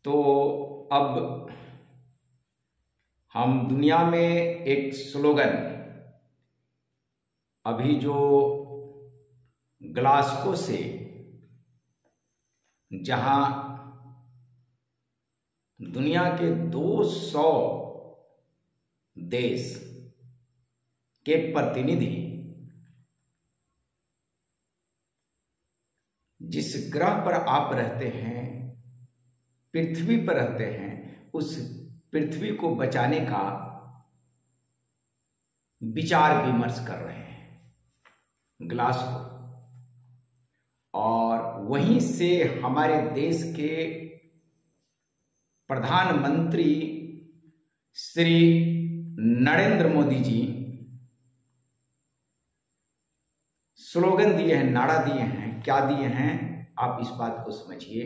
तो अब हम दुनिया में एक स्लोगन अभी जो ग्लासगो से जहां दुनिया के 200 देश के प्रतिनिधि जिस ग्रह पर आप रहते हैं, पृथ्वी पर रहते हैं, उस पृथ्वी को बचाने का विचार विमर्श कर रहे हैं ग्लासगो। और वहीं से हमारे देश के प्रधानमंत्री श्री नरेंद्र मोदी जी स्लोगन दिए हैं, नारा दिए हैं। क्या दिए हैं आप इस बात को समझिए।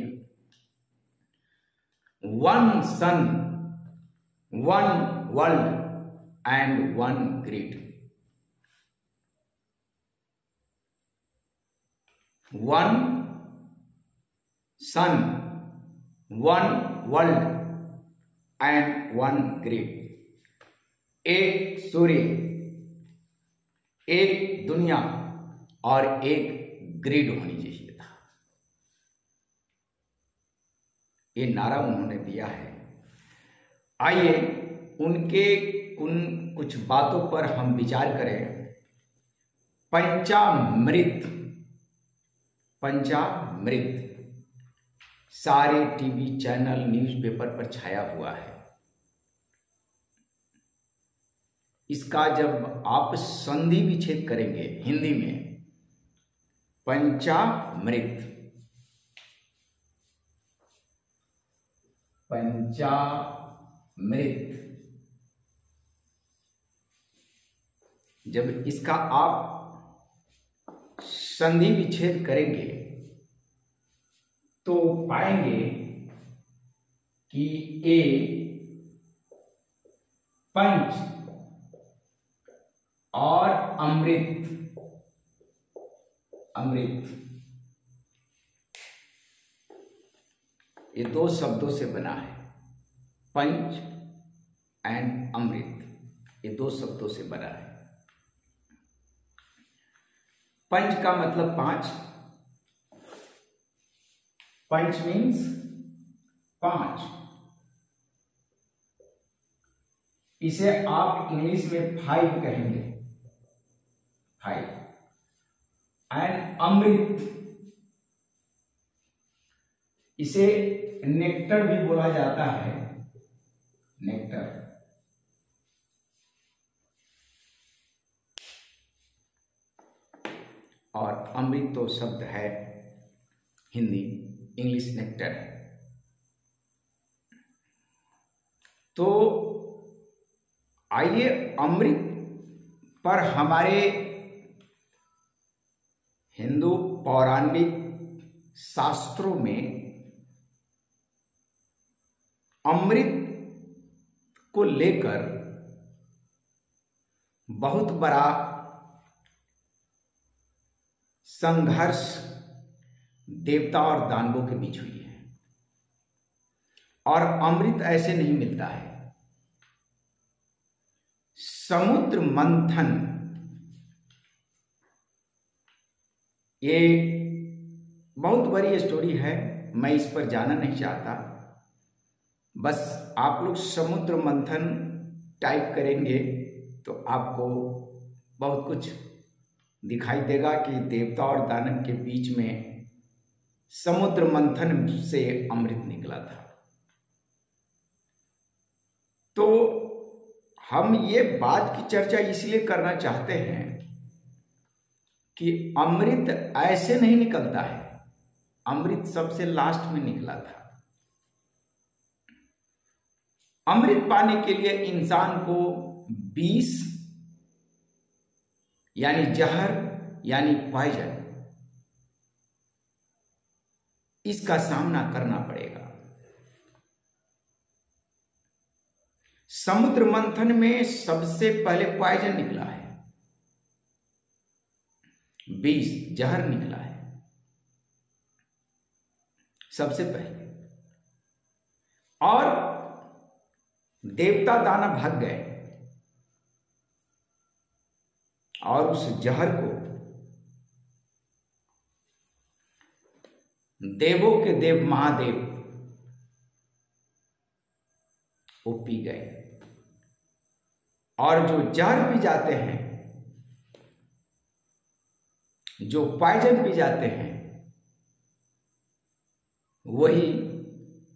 One sun, one world and one grid. One sun, one world and one grid. एक सूर्य, एक दुनिया और एक ग्रिड होनी चाहिए था। ये नारा उन्होंने दिया है। आइए उनके कुछ बातों पर हम विचार करें। पंचामृत, पंचामृत सारे टीवी चैनल, न्यूज़पेपर पर छाया हुआ है। इसका जब आप संधि विच्छेद करेंगे हिंदी में, पंचामृत, पंचामृत, जब इसका आप संधि विच्छेद करेंगे तो पाएंगे कि ए पंच और अमृत, अमृत ये दो शब्दों से बना है। पंच एंड अमृत ये दो शब्दों से बना है। पंच का मतलब 5, पंच मीन्स 5। इसे आप इंग्लिश में 5 कहेंगे, 5। एंड अमृत, इसे नेक्टर भी बोला जाता है, नेक्टर। और अमृत तो शब्द है हिंदी, इंग्लिश नेक्टर है। तो आइए अमृत पर हमारे हिंदू पौराणिक शास्त्रों में अमृत को लेकर बहुत बड़ा संघर्ष देवता और दानवों के बीच हुई है। और अमृत ऐसे नहीं मिलता है। समुद्र मंथन, ये बहुत बड़ी स्टोरी है, मैं इस पर जाना नहीं चाहता। बस आप लोग समुद्र मंथन टाइप करेंगे तो आपको बहुत कुछ दिखाई देगा कि देवता और दानव के बीच में समुद्र मंथन से अमृत निकला था। तो हम ये बात की चर्चा इसलिए करना चाहते हैं कि अमृत ऐसे नहीं निकलता है। अमृत सबसे लास्ट में निकला था। अमृत पाने के लिए इंसान को विष यानी जहर यानी पॉइजन, इसका सामना करना पड़ेगा। समुद्र मंथन में सबसे पहले पॉइजन निकला है, विष जहर निकला है सबसे पहले। और देवता दानव भाग गए और उस जहर को देवों के देव महादेव वो पी गए। और जो जहर पी जाते हैं, जो पॉइजन पी जाते हैं, वही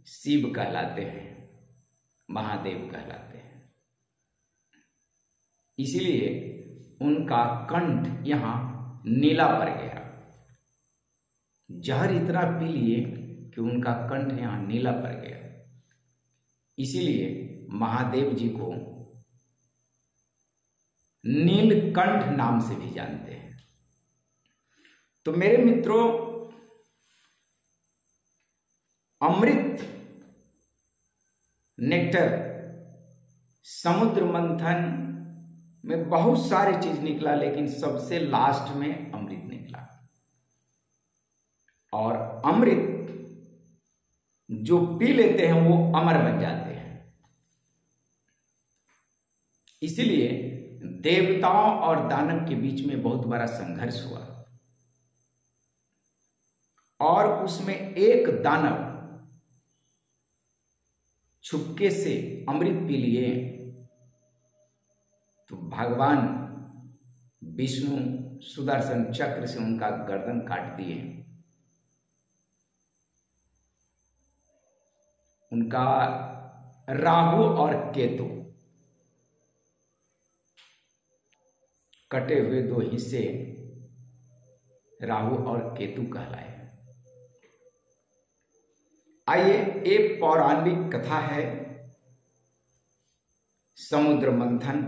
शिव कहलाते हैं, महादेव कहलाते हैं। इसीलिए उनका कंठ यहां नीला पड़ गया। जहर इतना पी लिए कि उनका कंठ यहां नीला पड़ गया। इसीलिए महादेव जी को नीलकंठ नाम से भी जानते हैं। तो मेरे मित्रों, अमृत नेक्टर समुद्र मंथन में बहुत सारी चीज निकला, लेकिन सबसे लास्ट में अमृत निकला। और अमृत जो पी लेते हैं वो अमर बन जाते हैं। इसलिए देवताओं और दानव के बीच में बहुत बड़ा संघर्ष हुआ और उसमें एक दानव छुपके से अमृत पी लिए तो भगवान विष्णु सुदर्शन चक्र से उनका गर्दन काट दिए। उनका राहु और केतु कटे हुए दो हिस्से राहु और केतु कहलाए। आइए, एक पौराणिक कथा है समुद्र मंथन।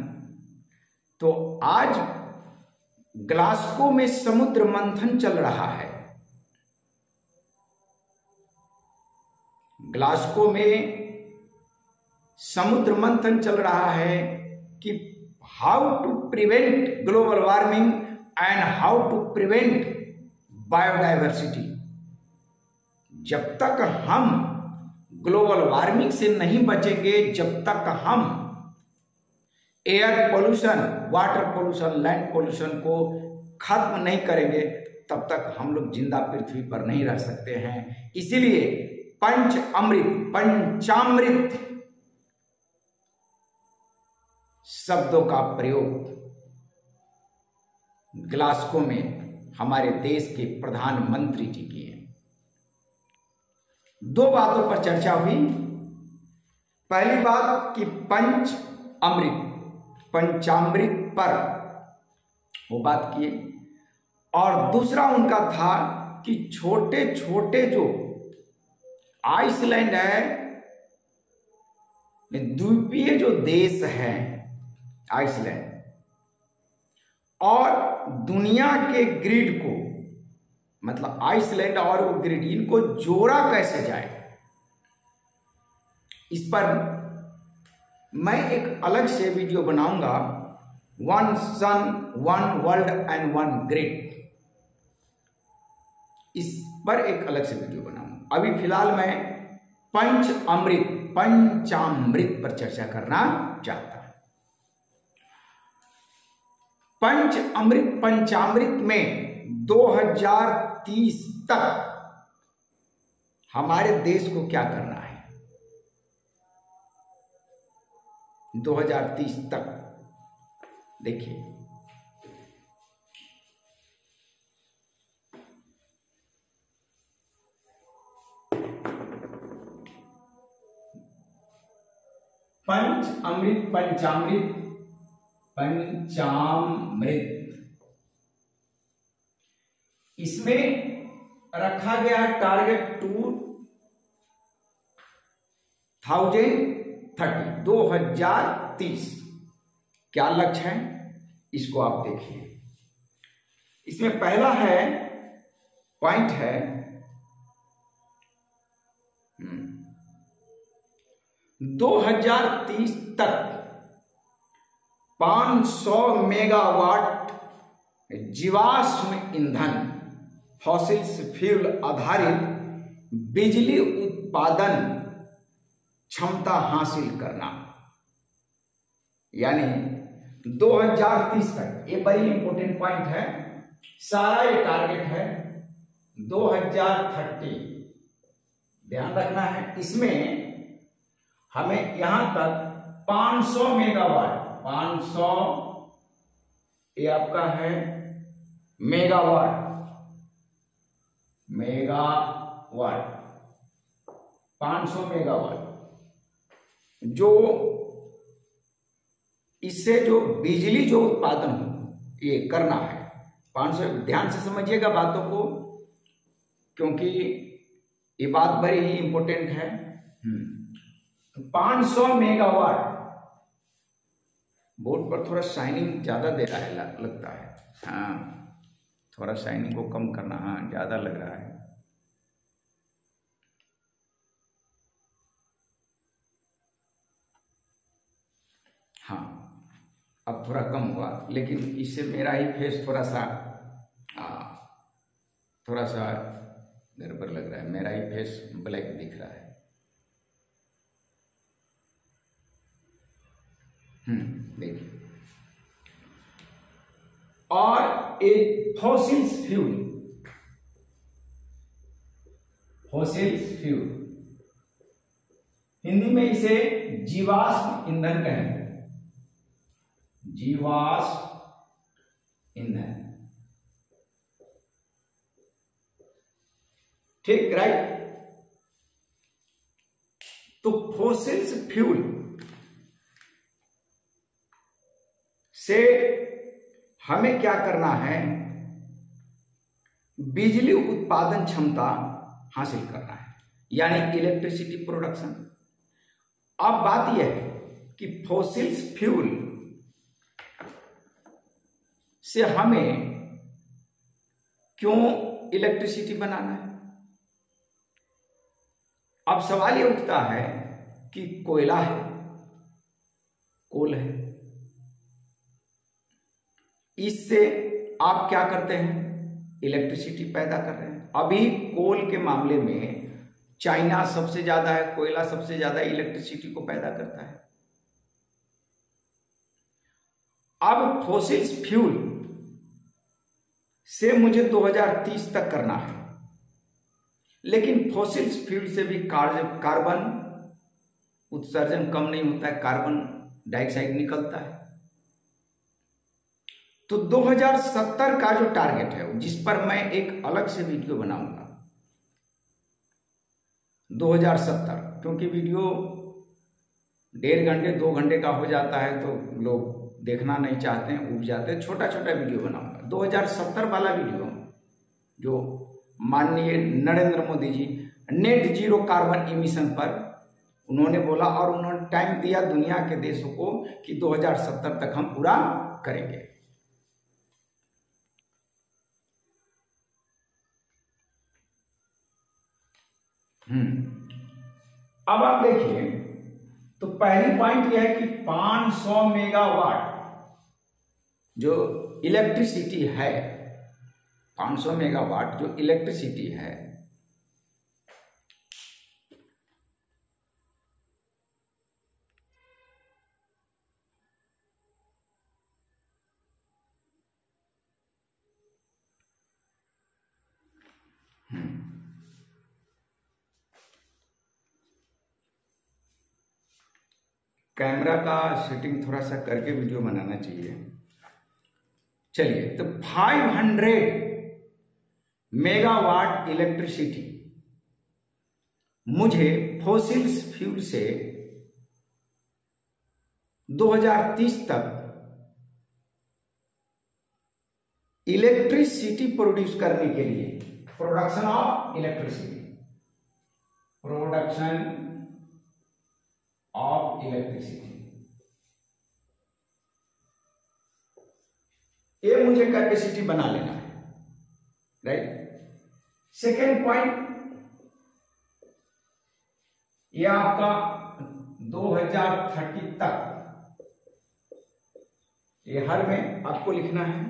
तो आज ग्लास्गो में समुद्र मंथन चल रहा है। ग्लास्गो में समुद्र मंथन चल रहा है कि how to prevent global warming and how to prevent biodiversity. जब तक हम ग्लोबल वार्मिंग से नहीं बचेंगे, जब तक हम air pollution, water pollution, land pollution को खत्म नहीं करेंगे, तब तक हम लोग जिंदा पृथ्वी पर नहीं रह सकते हैं। इसीलिए पंच अमृत, पंचामृत शब्दों का प्रयोग ग्लास्गो में हमारे देश के प्रधानमंत्री जी किए। दो बातों पर चर्चा हुई। पहली बात कि पंच अमृत, पंचामृत पर वो बात किए, और दूसरा उनका था कि छोटे छोटे जो आइसलैंड है, द्वीपीय जो देश है आइसलैंड, और दुनिया के ग्रिड को, मतलब आइसलैंड और वो ग्रिड, इनको जोड़ा कैसे जाए, इस पर मैं एक अलग से वीडियो बनाऊंगा। One sun, one world and one grid, इस पर एक अलग से वीडियो बनाऊंगा। अभी फिलहाल मैं पंच अमृत, पंचामृत पर चर्चा करना चाहता हूं। पंच अमृत, पंचामृत में 2030 तक हमारे देश को क्या करना है। 2030 तक देखिए, पंच अमृत, पंचामृत, पंचामृत, इसमें रखा गया है टारगेट 2030। क्या लक्ष्य है, इसको आप देखिए। इसमें पहला है पॉइंट है 2030 तक 500 मेगावाट जीवाश्म ईंधन, फॉसिल्स फ्यूल आधारित बिजली उत्पादन क्षमता हासिल करना, यानी 2030 तक, ये बड़ी इंपॉर्टेंट पॉइंट है, सारा ये टारगेट है 2030, ध्यान रखना है। इसमें हमें यहां तक 500 मेगावाट, 500 ये आपका है मेगावाट, मेगावाट 500 मेगावाट, जो इससे जो बिजली जो उत्पादन हो ये करना है 500। ध्यान से समझिएगा बातों को, क्योंकि ये बात बड़ी ही इंपॉर्टेंट है। 500 मेगावाट, बोर्ड पर थोड़ा शाइनिंग ज्यादा दे रहा है, लगता है, हाँ थोड़ा शाइनिंग को कम करना, हाँ ज्यादा लग रहा है। हाँ अब थोड़ा कम हुआ, लेकिन इससे मेरा ही फेस थोड़ा सा गड़बड़ लग रहा है, मेरा ही फेस ब्लैक दिख रहा है। देखिए, और एक फॉसिल्स फ्यूल, हिंदी में इसे जीवाश्म ईंधन कहेंगे, जीवाश्म ईंधन, ठीक, राइट। तो फॉसिल्स फ्यूल से हमें क्या करना है, बिजली उत्पादन क्षमता हासिल करना है, यानी इलेक्ट्रिसिटी प्रोडक्शन। अब बात यह है कि फॉसिल्स फ्यूल से हमें क्यों इलेक्ट्रिसिटी बनाना है। अब सवाल यह उठता है कि कोयला है, कोल है, इससे आप क्या करते हैं, इलेक्ट्रिसिटी पैदा कर रहे हैं। अभी कोल के मामले में चाइना सबसे ज्यादा है, कोयला सबसे ज्यादा इलेक्ट्रिसिटी को पैदा करता है। अब फॉसिल्स फ्यूल से मुझे 2030 तक करना है, लेकिन फॉसिल्स फ्यूल से भी कार्बन उत्सर्जन कम नहीं होता है, कार्बन डाइऑक्साइड निकलता है। तो 2070 का जो टारगेट है, जिस पर मैं एक अलग से वीडियो बनाऊंगा, 2070, क्योंकि वीडियो 1.5 घंटे 2 घंटे का हो जाता है तो लोग देखना नहीं चाहते हैं, उब जाते हैं। छोटा छोटा वीडियो बनाऊंगा 2070 वाला वीडियो, जो माननीय Narendra Modi ji net zero carbon emission पर उन्होंने बोला, और उन्होंने टाइम दिया दुनिया के देशों को कि 2070 तक हम पूरा करेंगे। अब आप देखिए, तो पहली पॉइंट यह है कि 500 मेगावाट जो इलेक्ट्रिसिटी है, 500 मेगावाट जो इलेक्ट्रिसिटी है, कैमरा का सेटिंग थोड़ा सा करके वीडियो बनाना चाहिए। चलिए, तो 500 मेगावाट इलेक्ट्रिसिटी मुझे फॉसिल्स फ्यूल से 2030 तक इलेक्ट्रिसिटी प्रोड्यूस करने के लिए, production of electricity, production of electricity, ये मुझे कैपेसिटी बना लेना है, राइट। सेकेंड पॉइंट, ये आपका 2030 तक, ये हर में आपको लिखना है।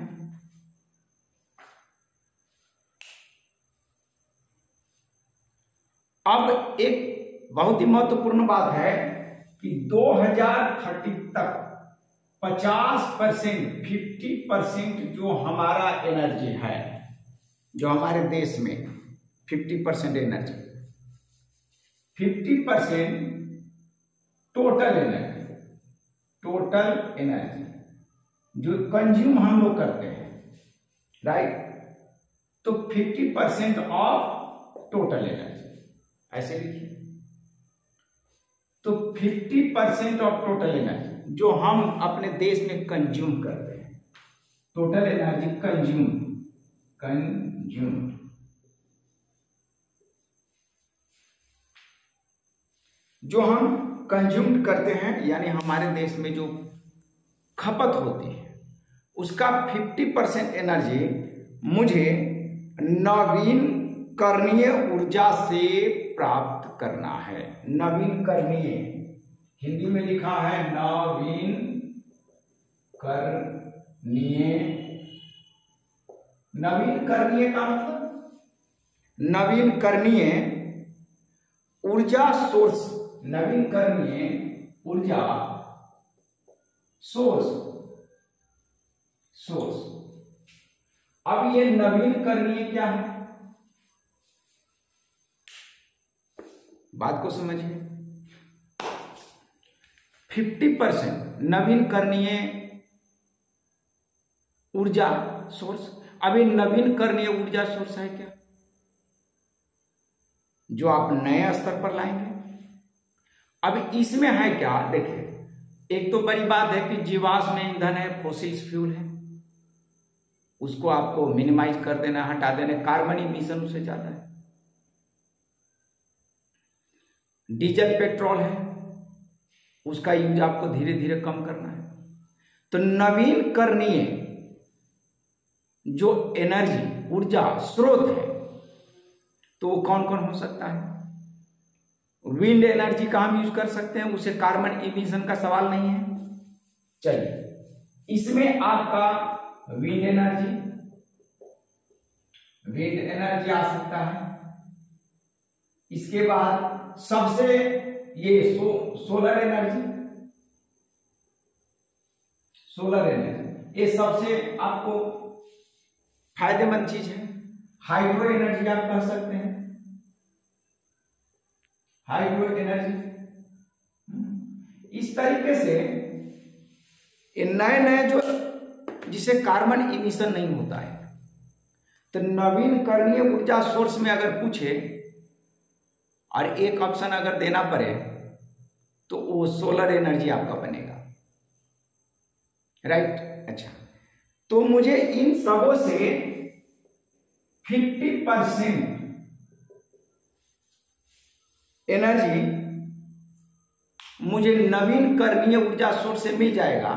अब एक बहुत ही महत्वपूर्ण बात है कि 2030 तक 50%, 50% जो हमारा एनर्जी है, जो हमारे देश में 50% एनर्जी, 50% टोटल एनर्जी जो कंज्यूम हम लोग करते हैं, राइट। तो 50% ऑफ टोटल एनर्जी, ऐसे लिखिए। तो 50% ऑफ टोटल एनर्जी जो हम अपने देश में कंज्यूम करते हैं, टोटल एनर्जी कंज्यूम जो हम कंज्यूम करते हैं, यानी हमारे देश में जो खपत होती है, उसका 50% एनर्जी मुझे नवीकरणीय ऊर्जा से प्राप्त करना है। नवीकरणीय, हिंदी में लिखा है नवीकरणीय का मतलब नवीकरणीय ऊर्जा सोर्स, नवीकरणीय ऊर्जा सोर्स। अब ये नवीकरणीय क्या है, बात को समझिए। 50% नवीकरणीय ऊर्जा सोर्स। अब ये नवीकरणीय ऊर्जा सोर्स है क्या, जो आप नए स्तर पर लाएंगे। अब इसमें है क्या, देखिए, एक तो बड़ी बात है कि जीवाश्म ईंधन है, फॉसिल फ्यूल है, उसको आपको मिनिमाइज कर देना, हटा देना। कार्बन इमिशन उससे ज्यादा है। डीजल पेट्रोल है, उसका यूज आपको धीरे धीरे कम करना है। तो नवीकरणीय जो एनर्जी ऊर्जा स्रोत है, तो वो कौन कौन हो सकता है। विंड एनर्जी का हम यूज कर सकते हैं, उसे कार्बन इमिशन का सवाल नहीं है। चलिए, इसमें आपका विंड एनर्जी आ सकता है। इसके बाद सबसे ये सोलर एनर्जी, ये सबसे आपको फायदेमंद चीज है। हाइड्रो एनर्जी आप कह सकते हैं, हाइड्रो एनर्जी। इस तरीके से ये नए जो जिसे कार्बन इमिशन नहीं होता है। तो नवीकरणीय ऊर्जा सोर्स में अगर पूछे और एक ऑप्शन अगर देना पड़े, तो वो सोलर एनर्जी आपका बनेगा, राइट। अच्छा, तो मुझे इन सबों से 50% एनर्जी मुझे नवीकरणीय ऊर्जा सोर्स से मिल जाएगा।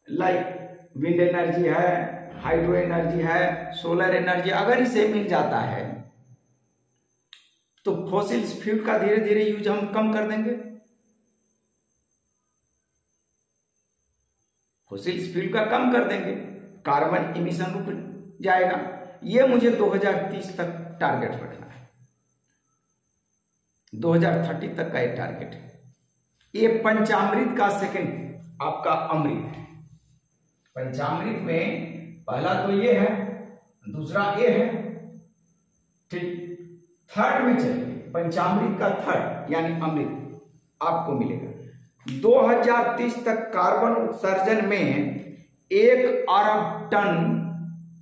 लाइक विंड एनर्जी है, हाइड्रो एनर्जी है, सोलर एनर्जी। अगर इसे मिल जाता है तो फॉसिल फ्यूल का धीरे धीरे यूज हम कम कर देंगे। फॉसिल फ्यूल का कम कर देंगे, कार्बन इमिशन रुक जाएगा। ये मुझे 2030 तक टारगेट रखना है, 2030 तक का एक टारगेट है। ये पंचामृत का सेकंड आपका अमृत है। पंचामृत में पहला तो ये है, दूसरा ये है, ठीक। थर्ड में चलिए, पंचामृत का थर्ड यानी अमृत आपको मिलेगा। 2030 तक कार्बन उत्सर्जन में 1 अरब टन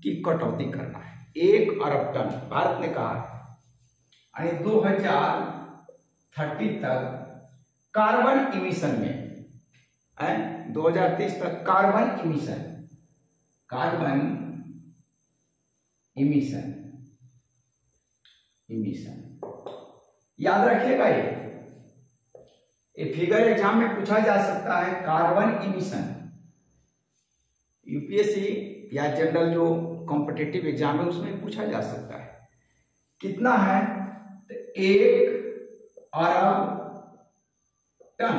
की कटौती करना है। 1 अरब टन भारत ने कहा है। 2030 तक कार्बन इमिशन में, 2030 तक कार्बन इमिशन याद रखिएगा। ये फिगर एग्जाम में पूछा जा सकता है। कार्बन इमिशन यूपीएससी या जनरल जो कॉम्पिटिटिव एग्जाम है उसमें पूछा जा सकता है। कितना है, तो 1 अरब टन,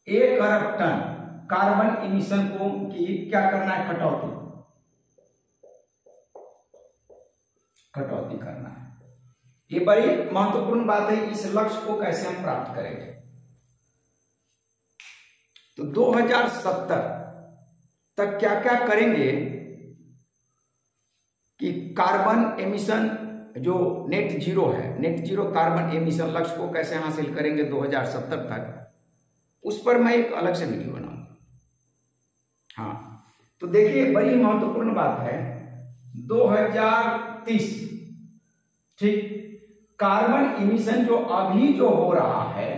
1 अरब टन कार्बन इमिशन को की क्या करना है, कटौती करना है। ये बड़ी महत्वपूर्ण बात है। इस लक्ष्य को कैसे हम प्राप्त करेंगे? तो 2070 तक क्या क्या करेंगे कि कार्बन एमिशन जो नेट जीरो है, नेट जीरो कार्बन एमिशन लक्ष्य को कैसे हासिल करेंगे 2070 तक, उस पर मैं एक अलग से वीडियो बनाऊंगा। हाँ, तो देखिए बड़ी महत्वपूर्ण बात है 2030, ठीक। कार्बन इमिशन जो अभी जो हो रहा है,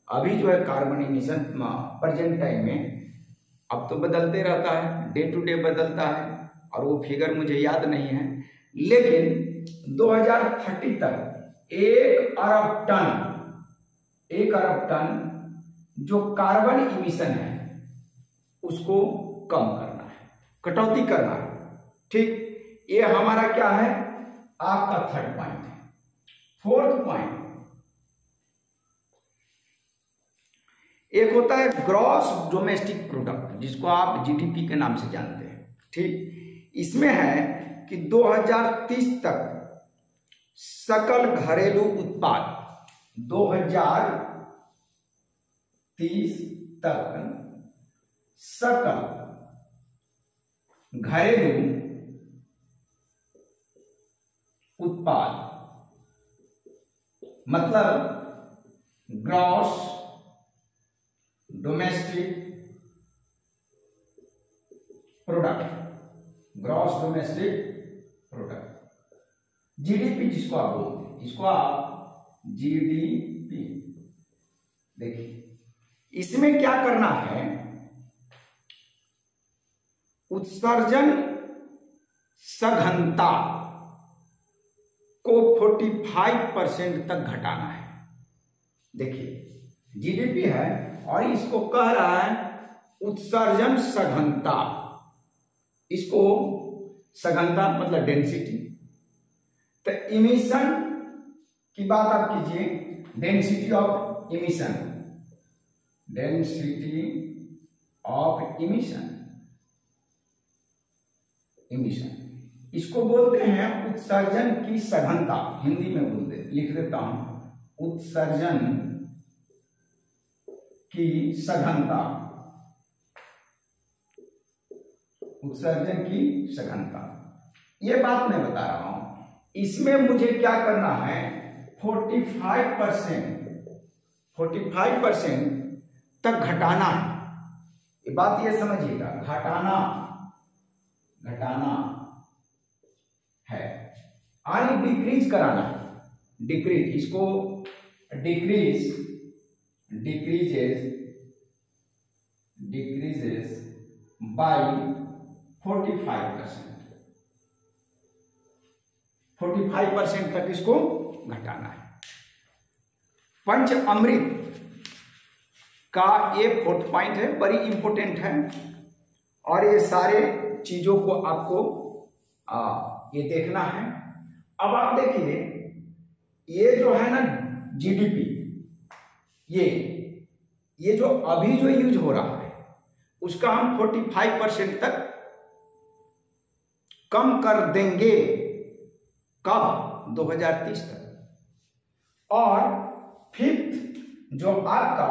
अभी जो है कार्बन इमिशन प्रेजेंट टाइम में, अब तो बदलते रहता है, डे टू डे बदलता है और वो फिगर मुझे याद नहीं है, लेकिन 2030 तक 1 अरब टन जो कार्बन इमिशन है उसको कम करना है, कटौती करना है, ठीक। ये हमारा क्या है, आपका थर्ड पॉइंट है। फोर्थ पॉइंट, एक होता है ग्रॉस डोमेस्टिक प्रोडक्ट, जिसको आप जीडीपी के नाम से जानते हैं, ठीक। इसमें है कि 2030 तक सकल घरेलू उत्पाद, 2030 तक सकल घरेलू उत्पाद मतलब gross domestic product, gross domestic product, GDP जिसको आप बोलते हैं, जिसको आप जीडीपी, देखिए इसमें क्या करना है, उत्सर्जन सघनता को 45% तक घटाना है। देखिए जीडीपी है और इसको कह रहा है उत्सर्जन सघनता, इसको सघनता मतलब डेंसिटी, तो इमिशन की बात आप कीजिए, density of emission, density of emission, emission इसको बोलते हैं उत्सर्जन की सघनता, हिंदी में बोलते, लिख देता हूं, उत्सर्जन की सघनता, उत्सर्जन की सघनता। ये बात मैं बता रहा हूं, इसमें मुझे क्या करना है, 45% तक घटाना है। ये बात ये समझिएगा, घटाना है, आगे डिक्रीज कराना है, डिक्रीज, इसको डिक्रीजेस बाय 45% तक इसको घटाना है। पंच अमृत का ये फोर्थ पॉइंट है, बड़ी इंपॉर्टेंट है, और ये सारे चीजों को आपको ये देखना है। अब आप देखिए ये जो है ना जीडीपी, ये जो अभी जो यूज हो रहा है उसका हम 45% तक कम कर देंगे, कब, 2030 तक। और फिफ्थ जो आपका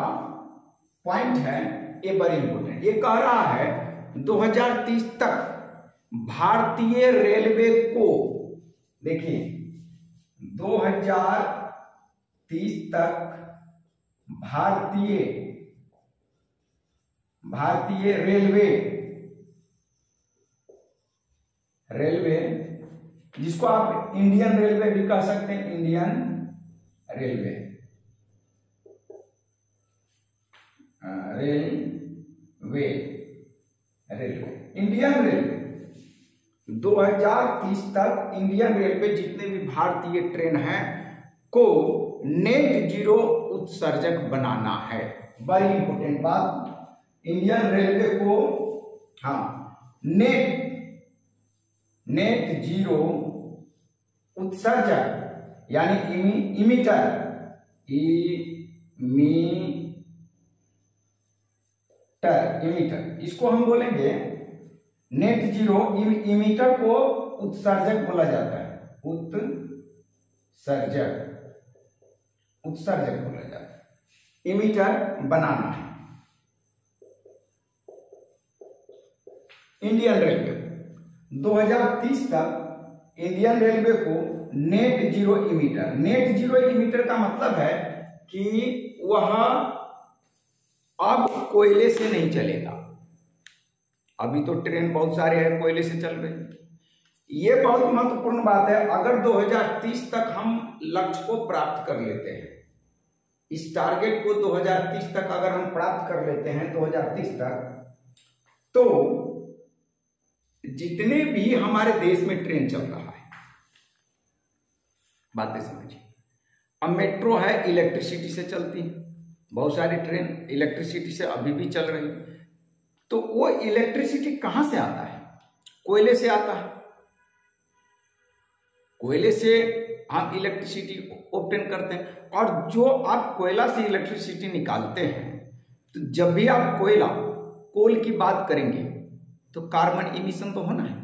पॉइंट है ये बड़ी इंपॉर्टेंट, ये कह रहा है 2030 तक भारतीय रेलवे को, देखिए 2030 तक भारतीय रेलवे जिसको आप इंडियन रेलवे भी कह सकते हैं, इंडियन रेलवे, इंडियन रेलवे 2030 तक इंडियन रेलवे जितने भी भारतीय ट्रेन हैं को नेट जीरो उत्सर्जक बनाना है। बड़ी इंपॉर्टेंट बात, इंडियन रेलवे को नेट जीरो उत्सर्जक यानी इमीटर इसको हम बोलेंगे नेट जीरो, इमीटर को उत्सर्जक बोला जाता है, उत्सर्जक। उत्सर्जक बोला जाता है, इमीटर बनाना है। इंडियन रेलवे 2030 तक इंडियन रेलवे को नेट जीरो इमीटर का मतलब है कि वह अब कोयले से नहीं चलेगा। अभी तो ट्रेन बहुत सारे हैं कोयले से चल रहे हैं। ये बहुत महत्वपूर्ण बात है। अगर 2030 तक हम लक्ष्य को प्राप्त कर लेते हैं, इस टारगेट को 2030 तक अगर हम प्राप्त कर लेते हैं 2030 तक, तो जितने भी हमारे देश में ट्रेन चल रहा है, बातें समझिए। अब मेट्रो है, इलेक्ट्रिसिटी से चलती है, बहुत सारी ट्रेन इलेक्ट्रिसिटी से अभी भी चल रही है। तो वो इलेक्ट्रिसिटी कहां से आता है? कोयले से आता है। कोयले से हम इलेक्ट्रिसिटी ऑब्टेन करते हैं। और जो आप कोयला से इलेक्ट्रिसिटी निकालते हैं, तो जब भी आप कोल की बात करेंगे तो कार्बन इमिशन तो होना है,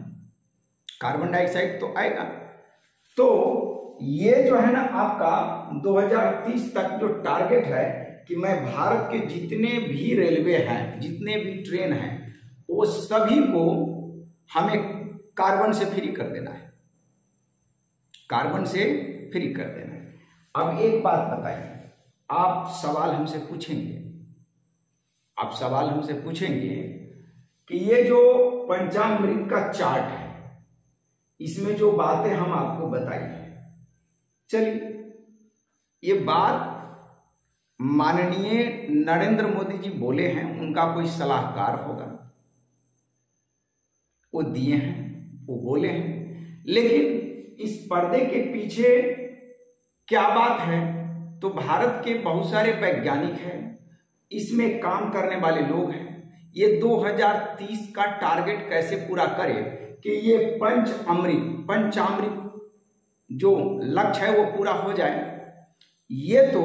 कार्बन डाइऑक्साइड तो आएगा। तो ये जो है ना आपका 2030 तक जो टारगेट है कि मैं भारत के जितने भी रेलवे हैं, जितने भी ट्रेन हैं, वो सभी को हमें कार्बन से फ्री कर देना है, कार्बन से फ्री कर देना है। अब एक बात बताइए, आप सवाल हमसे पूछेंगे कि ये जो पंचामृत का चार्ट है, इसमें जो बातें हम आपको बताई हैं, चलिए ये बात माननीय नरेंद्र मोदी जी बोले हैं, उनका कोई सलाहकार होगा, वो दिए हैं, वो बोले हैं। लेकिन इस पर्दे के पीछे क्या बात है? तो भारत के बहुत सारे वैज्ञानिक हैं, इसमें काम करने वाले लोग हैं। ये 2030 का टारगेट कैसे पूरा करे कि ये पंचामृत जो लक्ष्य है वो पूरा हो जाए, ये तो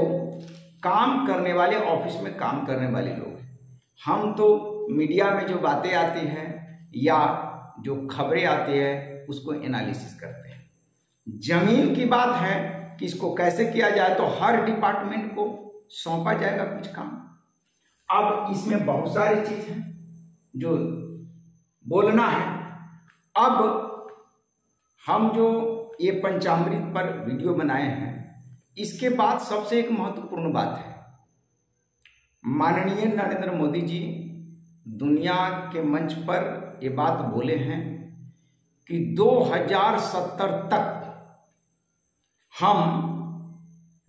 काम करने वाले, ऑफिस में काम करने वाले लोग हैं। हम तो मीडिया में जो बातें आती हैं या जो खबरें आती है उसको एनालिसिस करते हैं। जमीन की बात है कि इसको कैसे किया जाए, तो हर डिपार्टमेंट को सौंपा जाएगा कुछ काम। अब इसमें बहुत सारी चीज है जो बोलना है। अब हम जो ये पंचामृत पर वीडियो बनाए हैं, इसके बाद सबसे एक महत्वपूर्ण बात है, माननीय नरेंद्र मोदी जी दुनिया के मंच पर ये बात बोले हैं कि 2070 तक हम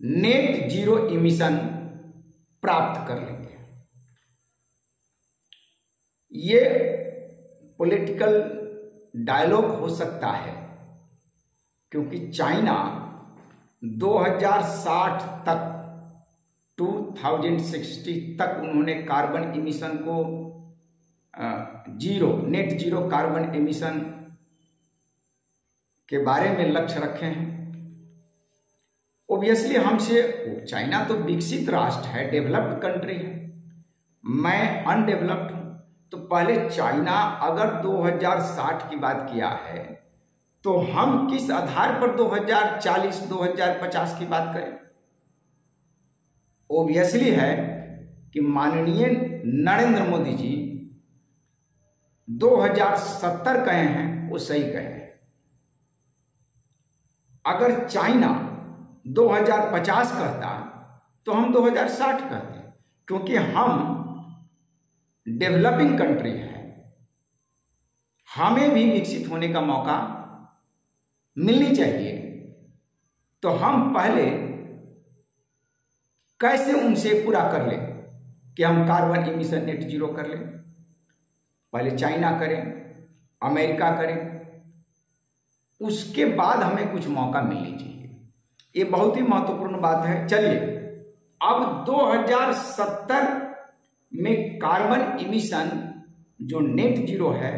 नेट जीरो इमिशन प्राप्त कर लेंगे। ये पॉलिटिकल डायलॉग हो सकता है, क्योंकि चाइना 2060 तक 2060 तक उन्होंने कार्बन इमिशन को नेट जीरो कार्बन इमिशन के बारे में लक्ष्य रखे हैं। ओबियसली हमसे, चाइना तो विकसित राष्ट्र है, डेवलप्ड कंट्री है, मैं अनडेवलप्ड हूं। तो पहले चाइना अगर 2060 की बात किया है, तो हम किस आधार पर 2040 2050 की बात करें? ओबियसली है कि माननीय नरेंद्र मोदी जी 2070 कहे हैं, वो सही कहे हैं। अगर चाइना 2050 कहता तो हम 2060 कहते, क्योंकि हम डेवलपिंग कंट्री है, हमें भी विकसित होने का मौका मिलनी चाहिए। तो हम पहले कैसे उनसे पूरा कर लें कि हम कार्बन इमिशन नेट जीरो कर लें? पहले चाइना करें, अमेरिका करें, उसके बाद हमें कुछ मौका मिलनी चाहिए। ये बहुत ही महत्वपूर्ण बात है। चलिए, अब 2070 में कार्बन इमिशन जो नेट जीरो है,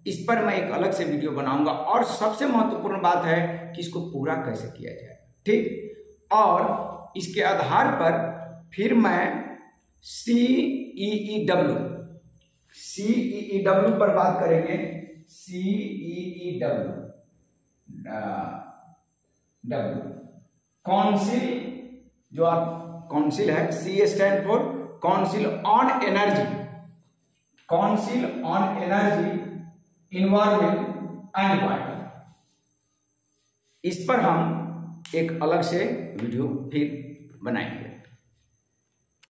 इस पर मैं एक अलग से वीडियो बनाऊंगा। और सबसे महत्वपूर्ण बात है कि इसको पूरा कैसे किया जाए, ठीक। और इसके आधार पर फिर मैं CEEW पर बात करेंगे। CEEW काउंसिल, जो आप काउंसिल है, C stand for council on energy, council on energy, environment and water. इस पर हम एक अलग से वीडियो फिर बनाएंगे।